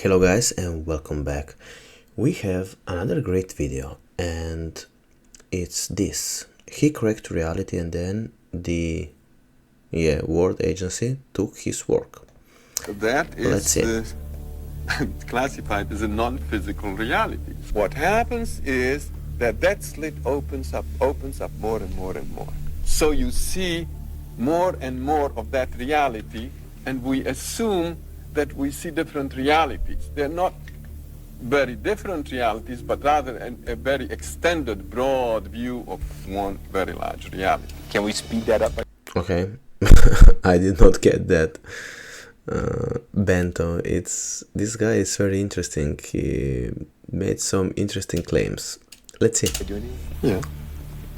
Hello guys and welcome back. We have another great video and it's this. He cracked reality and then the world agency took his work. That is classified as a non-physical reality. What happens is that slit opens up more and more and more. So you see more and more of that reality, and we assume that we see different realities. They're not very different realities, but rather a very extended, broad view of one very large reality. Can we speed that up? Okay, I did not get that. Bento, this guy is very interesting. He made some interesting claims. Let's see. Yeah.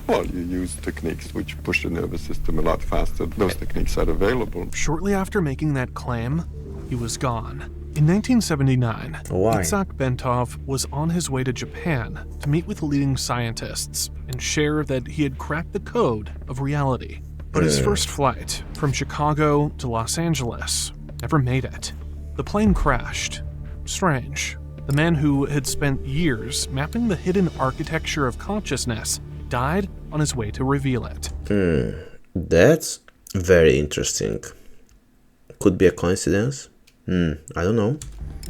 Well, you use techniques which push the nervous system a lot faster. Those techniques are available. Shortly after making that claim, he was gone. In 1979, Why? Itzhak Bentov was on his way to Japan to meet with leading scientists and share that he had cracked the code of reality. But his first flight from Chicago to Los Angeles never made it. The plane crashed. Strange. The man who had spent years mapping the hidden architecture of consciousness died on his way to reveal it. That's very interesting. Could be a coincidence? I don't know.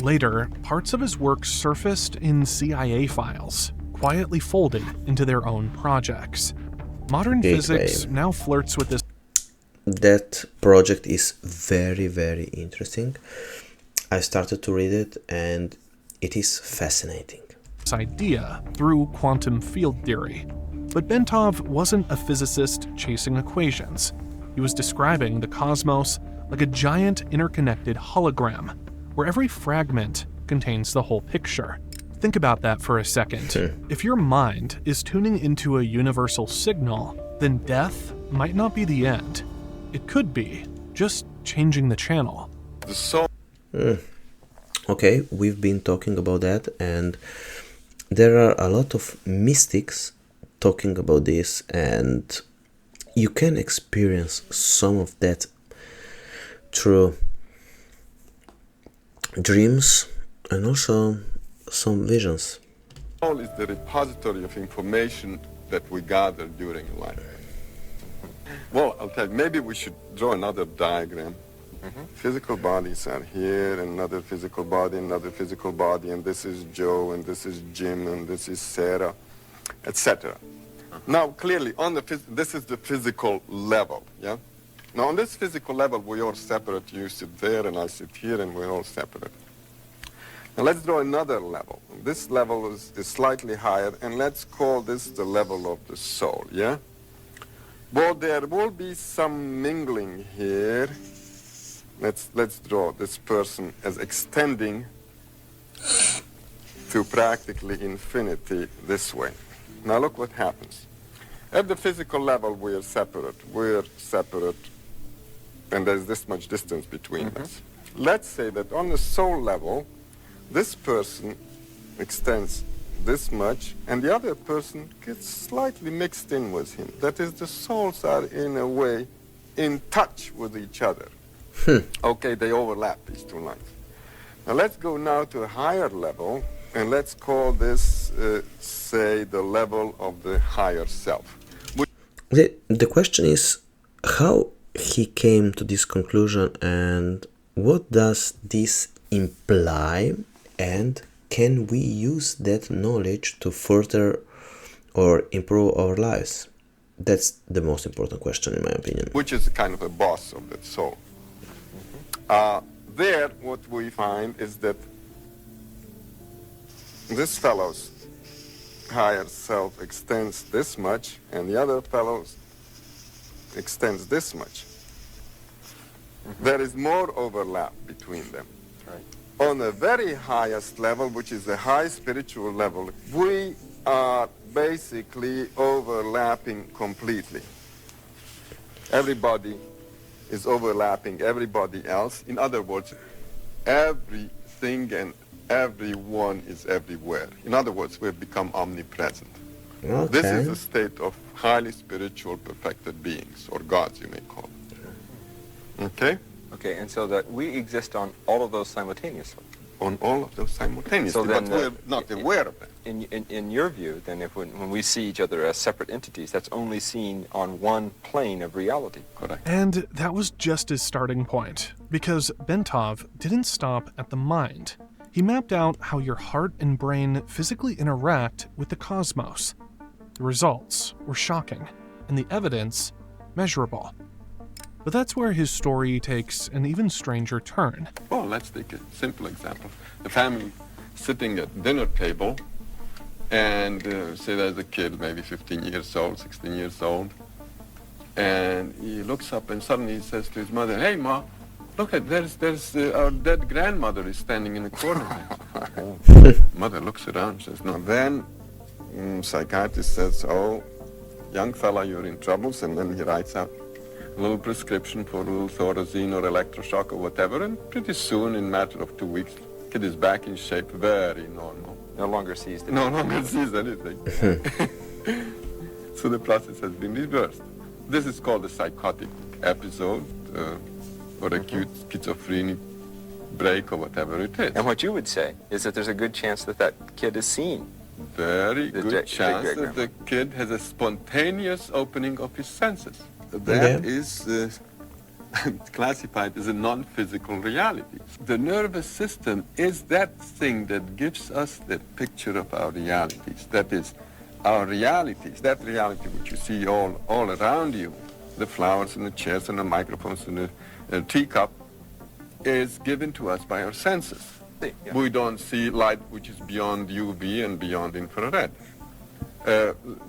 Later, parts of his work surfaced in CIA files, quietly folded into their own projects. Modern physics now flirts with this. That project is very, very interesting. I started to read it and it is fascinating. Idea through quantum field theory. But Bentov wasn't a physicist chasing equations. He was describing the cosmos like a giant interconnected hologram, where every fragment contains the whole picture. Think about that for a second. If your mind is tuning into a universal signal, then death might not be the end. It could be just changing the channel. The soul. Okay, we've been talking about that, and there are a lot of mystics talking about this, and you can experience some of that through dreams and also some visions. Soul is the repository of information that we gather during life. Well, I'll tell you, maybe we should draw another diagram. Physical bodies are here, another physical body, and this is Joe, and this is Jim, and this is Sarah, etc. Now, clearly, this is the physical level, yeah? Now, on this physical level, we're all separate. You sit there, and I sit here, and we're all separate. Now, let's draw another level. This level is slightly higher, and let's call this the level of the soul, yeah? Well, there will be some mingling here. Let's draw this person as extending to practically infinity this way. Now, look what happens. At the physical level, we're separate, and there's this much distance between us. Let's say that on the soul level, this person extends this much, and the other person gets slightly mixed in with him. That is, the souls are, in a way, in touch with each other. Okay, they overlap, these two lines. Now, let's go now to a higher level, and let's call this, say, the level of the higher self. The question is how he came to this conclusion and what does this imply, and can we use that knowledge to further or improve our lives? That's the most important question in my opinion. Which is kind of a boss of that soul. There, what we find is that this fellow's higher self extends this much, and the other fellow's extends this much. There is more overlap between them. Right. On the very highest level, which is the high spiritual level, we are basically overlapping completely. Everybody is overlapping everybody else. In other words, everything and everyone is everywhere. In other words, we've become omnipresent. Okay. This is a state of highly spiritual perfected beings, or gods you may call them. Okay? Okay, and so that we exist on all of those simultaneously. on all of those simultaneously, So then but we're not aware of that. In your view, then, if when we see each other as separate entities, that's only seen on one plane of reality. Correct. And that was just his starting point, because Bentov didn't stop at the mind. He mapped out how your heart and brain physically interact with the cosmos. The results were shocking, and the evidence measurable. But that's where his story takes an even stranger turn. Well, let's take a simple example. The family sitting at dinner table, and say there's a kid, maybe 15 years old, 16 years old, and he looks up and suddenly he says to his mother, "Hey, Ma, look at there's our dead grandmother is standing in the corner." Mother looks around and says, "No." Then psychiatrist says, "Oh, young fella, you're in troubles," and then he writes out a little prescription for a little Thorazine or electroshock or whatever, and pretty soon, in a matter of 2 weeks, kid is back in shape, very normal. No longer sees the No longer sees anything. So the process has been reversed. This is called a psychotic episode or acute schizophrenic break or whatever it is. And what you would say is that there's a good chance that that kid is seen. Very The good chance that great-grandma. the kid has a spontaneous opening of his senses. That is classified as a non-physical reality. The nervous system is that thing that gives us the picture of our realities. That is, our realities, that reality which you see all around you, the flowers and the chairs and the microphones and the teacup, is given to us by our senses. Yeah. We don't see light which is beyond UV and beyond infrared.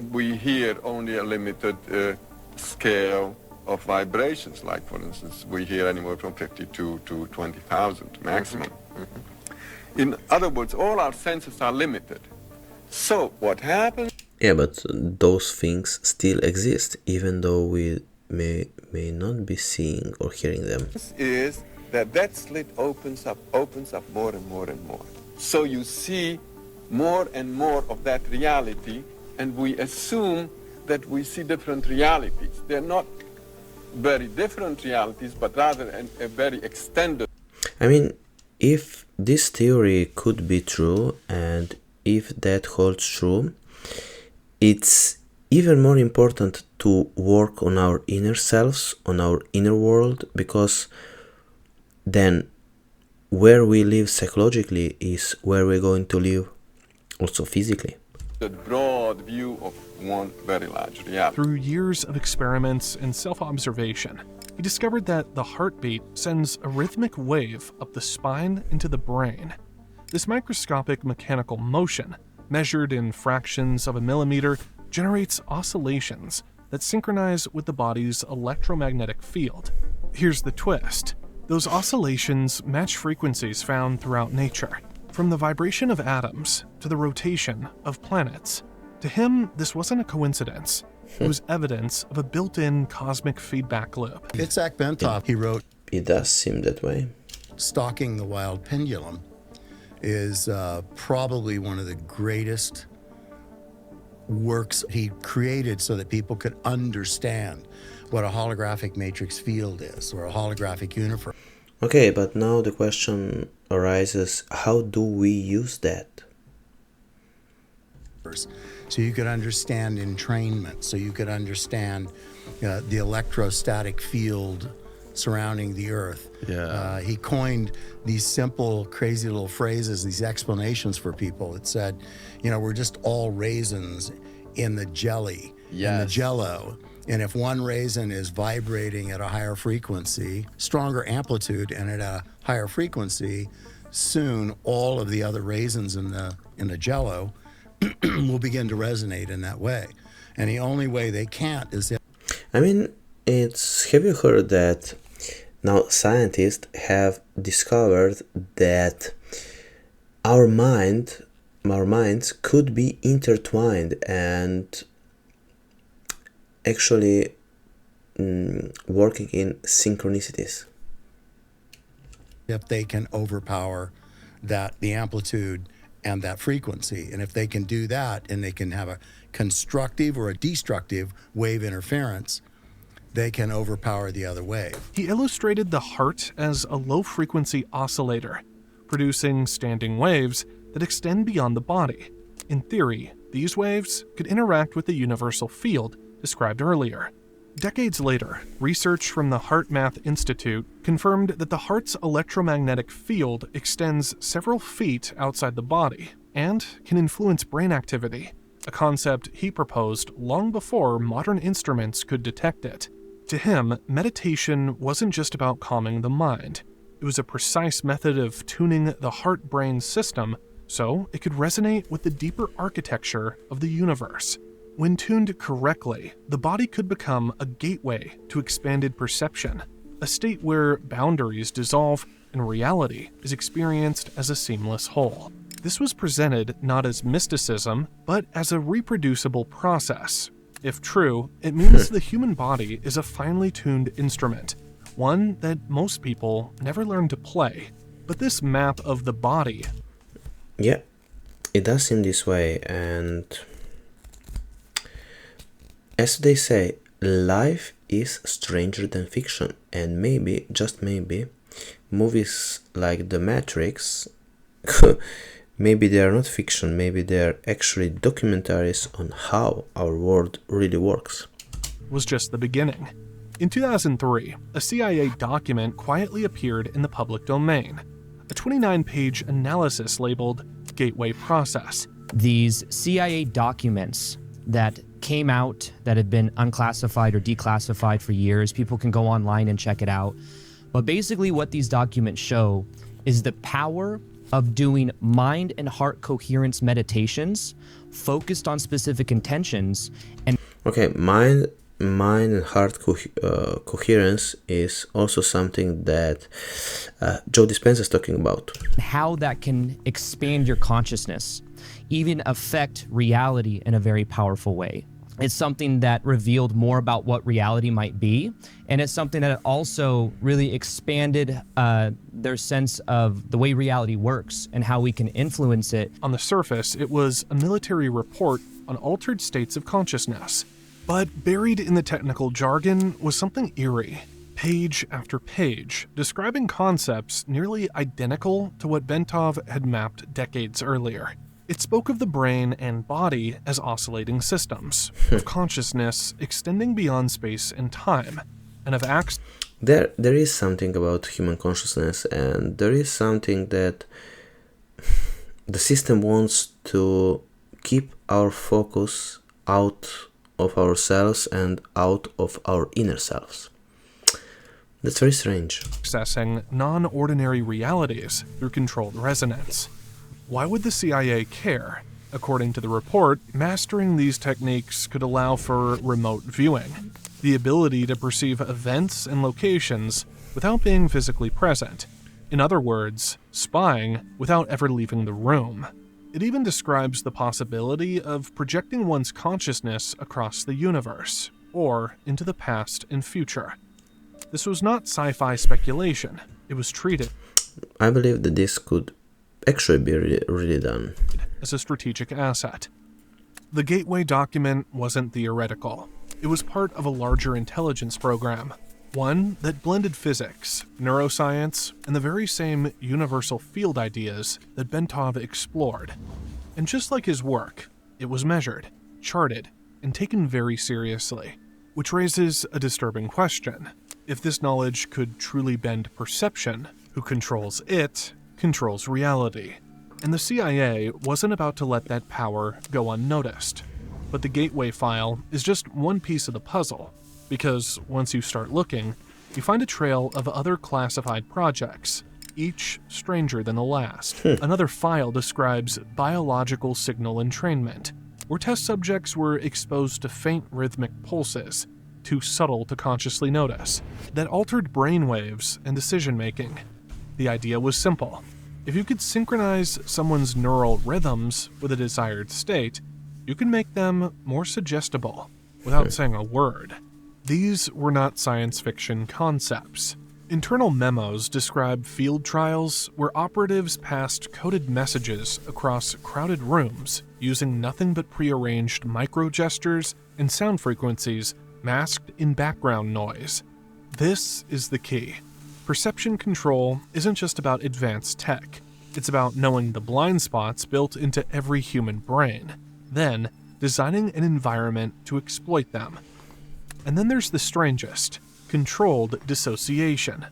We hear only a limited scale of vibrations, like, for instance, we hear anywhere from 52 to 20,000 maximum. In other words, all our senses are limited. So what happens? Yeah, but those things still exist, even though we may not be seeing or hearing them. Is that slit opens up more and more and more. So you see more and more of that reality, and we assume that we see different realities. They're not very different realities, but rather a very extended. I mean, if this theory could be true, and if that holds true, it's even more important to work on our inner selves, on our inner world, because then where we live psychologically is where we're going to live also physically. The broad view of one very large reality. Through years of experiments and self-observation, he discovered that the heartbeat sends a rhythmic wave up the spine into the brain. This microscopic mechanical motion, measured in fractions of a millimeter, generates oscillations that synchronize with the body's electromagnetic field. Here's the twist. Those oscillations match frequencies found throughout nature, from the vibration of atoms to the rotation of planets. To him, this wasn't a coincidence. It was evidence of a built-in cosmic feedback loop. Itzhak Bentov, he wrote, It does seem that way. Stalking the Wild Pendulum is probably one of the greatest works he created so that people could understand what a holographic matrix field is, or a holographic universe. Okay, but now the question arises, how do we use that? So you could understand entrainment, so you could understand the electrostatic field surrounding the Earth. Yeah. He coined these simple, crazy little phrases, these explanations for people. It said, we're just all raisins in the jelly, in the jello. And if one raisin is vibrating at a higher frequency, stronger amplitude, and at a higher frequency, soon all of the other raisins in the jello will begin to resonate in that way. And the only way they can't is if... I mean, have you heard that now scientists have discovered that our minds could be intertwined and actually working in synchronicities. If they can overpower the amplitude and that frequency. And if they can do that, and they can have a constructive or a destructive wave interference, they can overpower the other wave. He illustrated the heart as a low-frequency oscillator, producing standing waves that extend beyond the body. In theory, these waves could interact with the universal field described earlier. Decades later, research from the HeartMath Institute confirmed that the heart's electromagnetic field extends several feet outside the body and can influence brain activity, a concept he proposed long before modern instruments could detect it. To him, meditation wasn't just about calming the mind. It was a precise method of tuning the heart-brain system so it could resonate with the deeper architecture of the universe. When tuned correctly, the body could become a gateway to expanded perception, a state where boundaries dissolve and reality is experienced as a seamless whole. This was presented not as mysticism, but as a reproducible process. If true, it means the human body is a finely tuned instrument, one that most people never learn to play. But this map of the body... Yeah, it does seem this way, and as they say, life is stranger than fiction, and maybe, just maybe, movies like The Matrix, maybe they are not fiction, maybe they are actually documentaries on how our world really works. Was just the beginning. In 2003, a CIA document quietly appeared in the public domain, a 29-page analysis labeled Gateway Process. These CIA documents that came out that have been unclassified or declassified for years. People can go online and check it out. But basically what these documents show is the power of doing mind and heart coherence meditations focused on specific intentions. And okay, mind and heart coherence is also something that Joe Dispenza is talking about. How that can expand your consciousness, even affect reality in a very powerful way. It's something that revealed more about what reality might be, and it's something that also really expanded their sense of the way reality works and how we can influence it. On the surface, it was a military report on altered states of consciousness. But buried in the technical jargon was something eerie, page after page, describing concepts nearly identical to what Bentov had mapped decades earlier. It spoke of the brain and body as oscillating systems, of consciousness extending beyond space and time, and of acts. There is something about human consciousness, and there is something that the system wants to keep our focus out of ourselves and out of our inner selves. That's very strange. Accessing non-ordinary realities through controlled resonance. Why would the CIA care? According to the report, mastering these techniques could allow for remote viewing, the ability to perceive events and locations without being physically present. In other words, spying without ever leaving the room. It even describes the possibility of projecting one's consciousness across the universe, or into the past and future. This was not sci-fi speculation. It was treated, I believe that this could actually be really done, as a strategic asset. The Gateway document wasn't theoretical. It was part of a larger intelligence program, one that blended physics, neuroscience, and the very same universal field ideas that Bentov explored. And just like his work, it was measured, charted, and taken very seriously, which raises a disturbing question. If this knowledge could truly bend perception, who controls it controls reality. And the CIA wasn't about to let that power go unnoticed. But the Gateway file is just one piece of the puzzle, because once you start looking, you find a trail of other classified projects, each stranger than the last. Another file describes biological signal entrainment, where test subjects were exposed to faint rhythmic pulses, too subtle to consciously notice, that altered brainwaves and decision-making. The idea was simple. If you could synchronize someone's neural rhythms with a desired state, you can make them more suggestible without saying a word. These were not science fiction concepts. Internal memos describe field trials where operatives passed coded messages across crowded rooms using nothing but prearranged micro-gestures and sound frequencies masked in background noise. This is the key. Perception control isn't just about advanced tech. It's about knowing the blind spots built into every human brain, then designing an environment to exploit them. And then there's the strangest, controlled dissociation.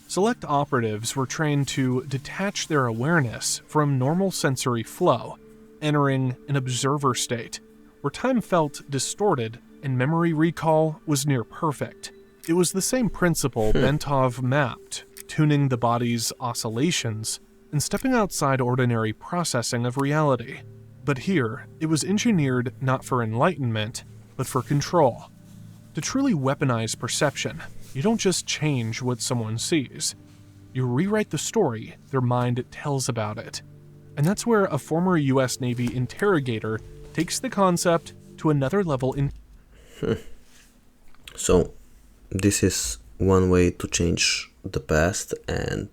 Select operatives were trained to detach their awareness from normal sensory flow, entering an observer state, where time felt distorted and memory recall was near perfect. It was the same principle Bentov mapped, tuning the body's oscillations and stepping outside ordinary processing of reality. But here, it was engineered not for enlightenment, but for control. To truly weaponize perception, you don't just change what someone sees. You rewrite the story their mind tells about it. And that's where a former US Navy interrogator takes the concept to another level in. So, this is one way to change the past, and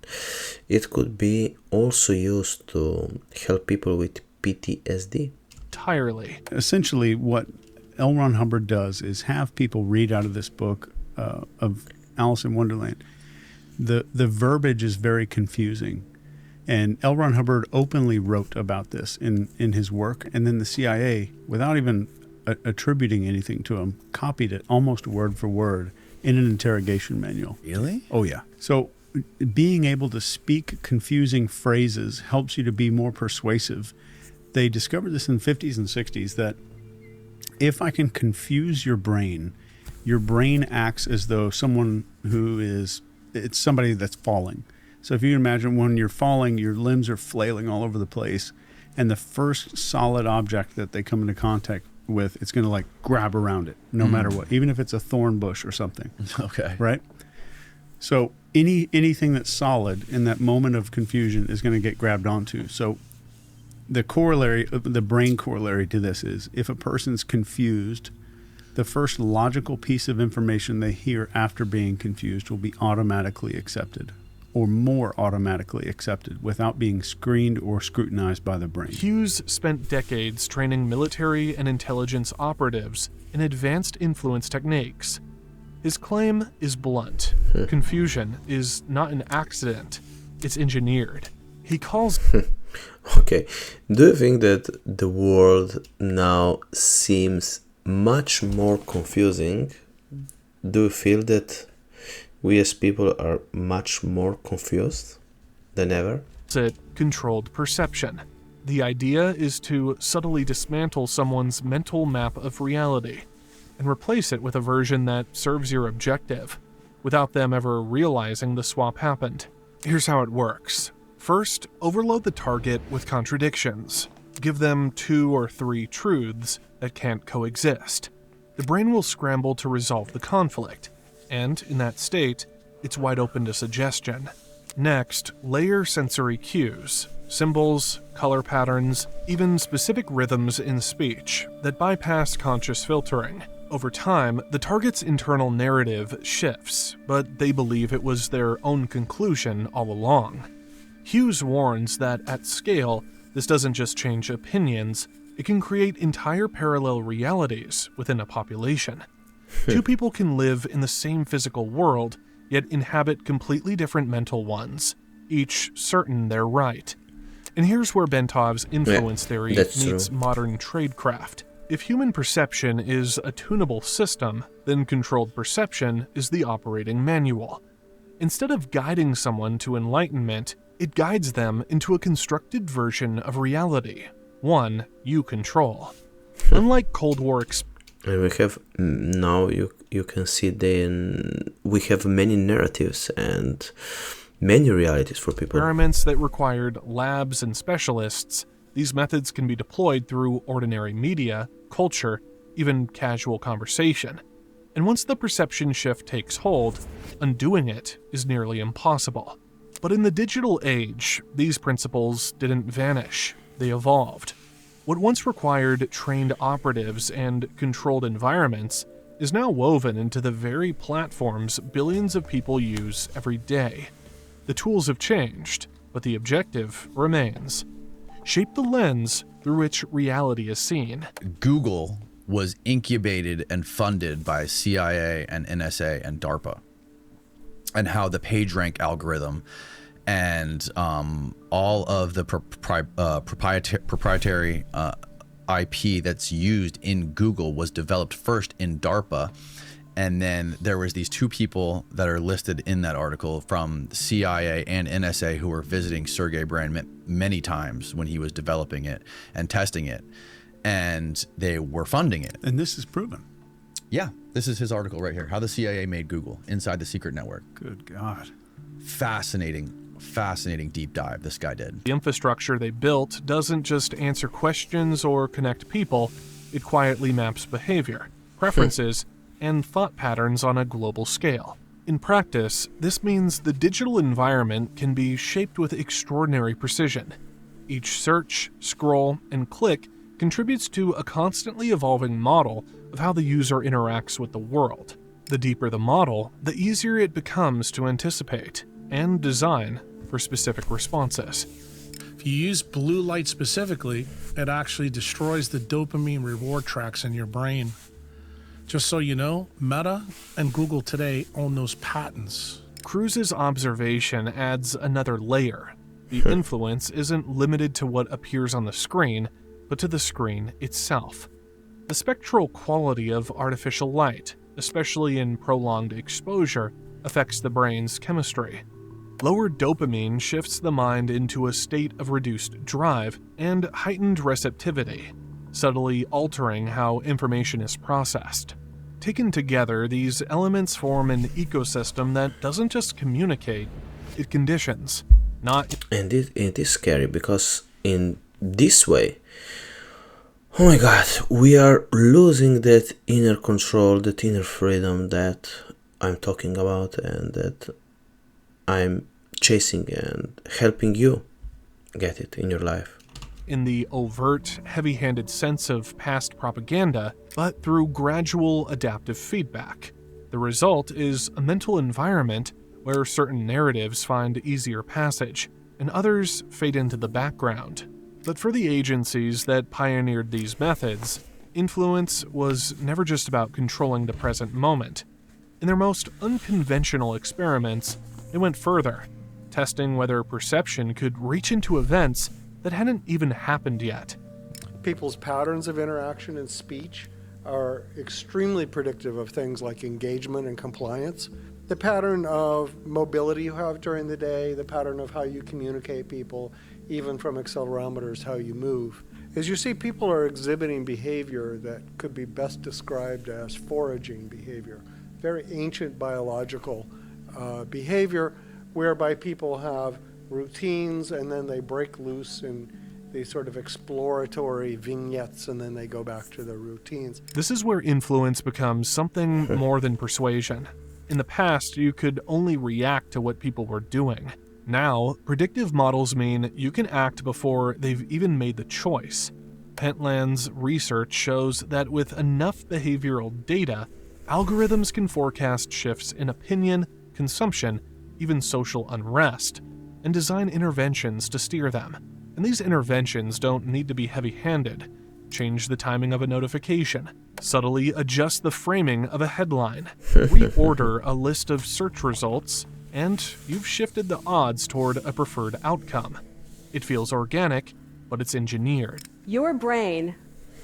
it could be also used to help people with PTSD. Entirely. Essentially, what L. Ron Hubbard does is have people read out of this book of Alice in Wonderland. The verbiage is very confusing. And L. Ron Hubbard openly wrote about this in his work. And then the CIA, without even attributing anything to him, copied it almost word for word in an interrogation manual. Really? Oh, yeah. So being able to speak confusing phrases helps you to be more persuasive. They discovered this in the 50s and 60s that if I can confuse your brain acts as though someone it's somebody that's falling. So if you imagine when you're falling, your limbs are flailing all over the place, and the first solid object that they come into contact with, it's going to like grab around it, no matter what, even if it's a thorn bush or something. Okay. Right? So anything that's solid in that moment of confusion is going to get grabbed onto. So the brain corollary to this is if a person's confused, the first logical piece of information they hear after being confused will be automatically accepted, or more automatically accepted, without being screened or scrutinized by the brain. Hughes spent decades training military and intelligence operatives in advanced influence techniques. His claim is blunt. Confusion is not an accident, it's engineered. He calls... Okay, do you think that the world now seems much more confusing? Do you feel that we as people are much more confused than ever? It controlled perception. The idea is to subtly dismantle someone's mental map of reality and replace it with a version that serves your objective, without them ever realizing the swap happened. Here's how it works. First, overload the target with contradictions. Give them 2 or 3 truths that can't coexist. The brain will scramble to resolve the conflict, and in that state, it's wide open to suggestion. Next, layer sensory cues, symbols, color patterns, even specific rhythms in speech that bypass conscious filtering. Over time, the target's internal narrative shifts, but they believe it was their own conclusion all along. Hughes warns that at scale, this doesn't just change opinions, it can create entire parallel realities within a population. 2 people can live in the same physical world, yet inhabit completely different mental ones, each certain they're right. And here's where Bentov's influence theory meets modern tradecraft. If human perception is a tunable system, then controlled perception is the operating manual. Instead of guiding someone to enlightenment, it guides them into a constructed version of reality, one you control. Unlike Cold War and we have now you can see we have many narratives and many realities for people. Experiments that required labs and specialists, these methods can be deployed through ordinary media, culture, even casual conversation. And once the perception shift takes hold, undoing it is nearly impossible. But in the digital age, these principles didn't vanish, they evolved. What once required trained operatives and controlled environments is now woven into the very platforms billions of people use every day. The tools have changed, but the objective remains. Shape the lens through which reality is seen. Google was incubated and funded by CIA and NSA and DARPA, and how the PageRank algorithm and all of the proprietary IP that's used in Google was developed first in DARPA. And then there was these two people that are listed in that article from CIA and NSA who were visiting Sergey Brin many times when he was developing it and testing it. And they were funding it. And this is proven. Yeah, this is his article right here. How the CIA made Google inside the secret network. Good God. Fascinating deep dive this guy did. The infrastructure they built doesn't just answer questions or connect people, it quietly maps behavior, preferences, and thought patterns on a global scale. In practice, this means the digital environment can be shaped with extraordinary precision. Each search, scroll, and click contributes to a constantly evolving model of how the user interacts with the world. The deeper the model, the easier it becomes to anticipate and design for specific responses. If you use blue light specifically, it actually destroys the dopamine reward tracks in your brain. Just so you know, Meta and Google today own those patents. Cruz's observation adds another layer. The influence isn't limited to what appears on the screen, but to the screen itself. The spectral quality of artificial light, especially in prolonged exposure, affects the brain's chemistry. Lower dopamine shifts the mind into a state of reduced drive and heightened receptivity, subtly altering how information is processed. Taken together, these elements form an ecosystem that doesn't just communicate, it conditions, not... And it is scary because in this way, oh my God, we are losing that inner control, that inner freedom that I'm talking about and that I'm chasing and helping you get it in your life. In the overt, heavy-handed sense of past propaganda, but through gradual adaptive feedback. The result is a mental environment where certain narratives find easier passage, and others fade into the background. But for the agencies that pioneered these methods, influence was never just about controlling the present moment. In their most unconventional experiments, they went further, testing whether perception could reach into events that hadn't even happened yet. People's patterns of interaction and speech are extremely predictive of things like engagement and compliance. The pattern of mobility you have during the day, the pattern of how you communicate people, even from accelerometers, how you move. As you see, people are exhibiting behavior that could be best described as foraging behavior, very ancient biological behavior whereby people have routines and then they break loose in these sort of exploratory vignettes and then they go back to their routines. This is where influence becomes something more than persuasion. In the past, you could only react to what people were doing. Now, predictive models mean you can act before they've even made the choice. Pentland's research shows that with enough behavioral data, algorithms can forecast shifts in opinion, consumption, even social unrest, and design interventions to steer them. And these interventions don't need to be heavy-handed. Change the timing of a notification, subtly adjust the framing of a headline, reorder a list of search results, and you've shifted the odds toward a preferred outcome. It feels organic, but it's engineered. Your brain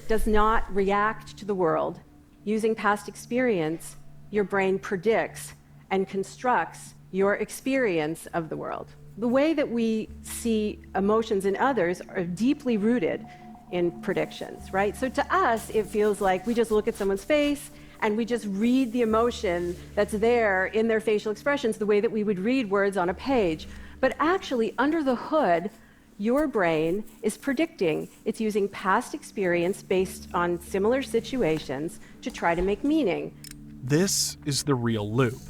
does not react to the world. Using past experience, your brain predicts and constructs your experience of the world. The way that we see emotions in others are deeply rooted in predictions, right? So to us, it feels like we just look at someone's face and we just read the emotion that's there in their facial expressions the way that we would read words on a page. But actually, under the hood, your brain is predicting. It's using past experience based on similar situations to try to make meaning. This is the real loop.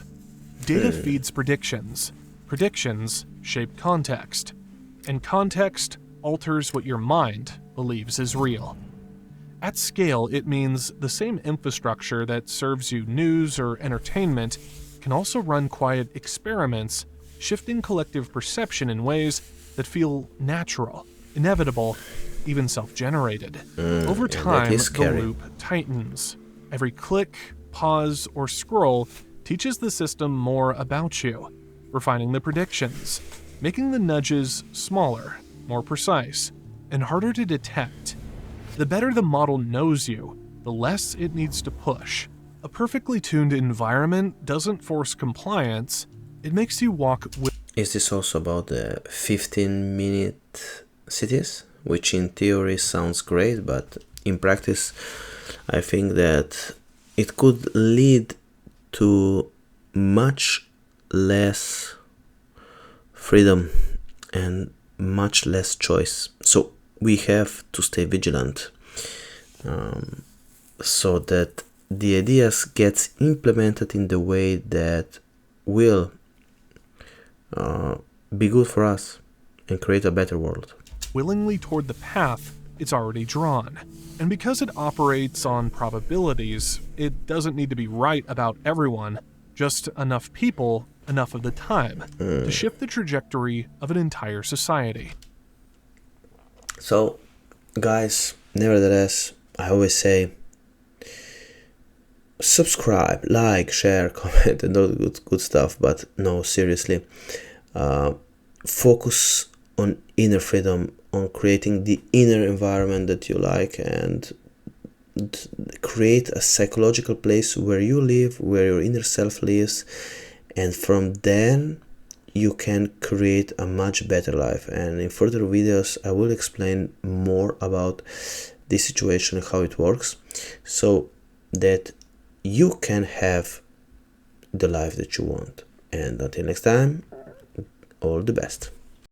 Data feeds predictions. Predictions shape context. And context alters what your mind believes is real. At scale, it means the same infrastructure that serves you news or entertainment can also run quiet experiments, shifting collective perception in ways that feel natural, inevitable, even self-generated. Over time, the loop tightens. Every click, pause, or scroll teaches the system more about you, refining the predictions, making the nudges smaller, more precise, and harder to detect. The better the model knows you, the less it needs to push. A perfectly tuned environment doesn't force compliance, it makes you walk with. Is this also about the 15-minute cities? Which in theory sounds great, but in practice, I think that it could lead to much less freedom and much less choice. So we have to stay vigilant, so that the ideas gets implemented in the way that will be good for us and create a better world. Willingly toward the path it's already drawn. And because it operates on probabilities, it doesn't need to be right about everyone, just enough people, enough of the time, to shift the trajectory of an entire society. So, guys, nevertheless, I always say, subscribe, like, share, comment, and all the good stuff, but no, seriously, focus on inner freedom, on creating the inner environment that you like, and create a psychological place where you live, where your inner self lives, and from then you can create a much better life. And in further videos I will explain more about this situation, how it works, so that you can have the life that you want. And until next time, all the best.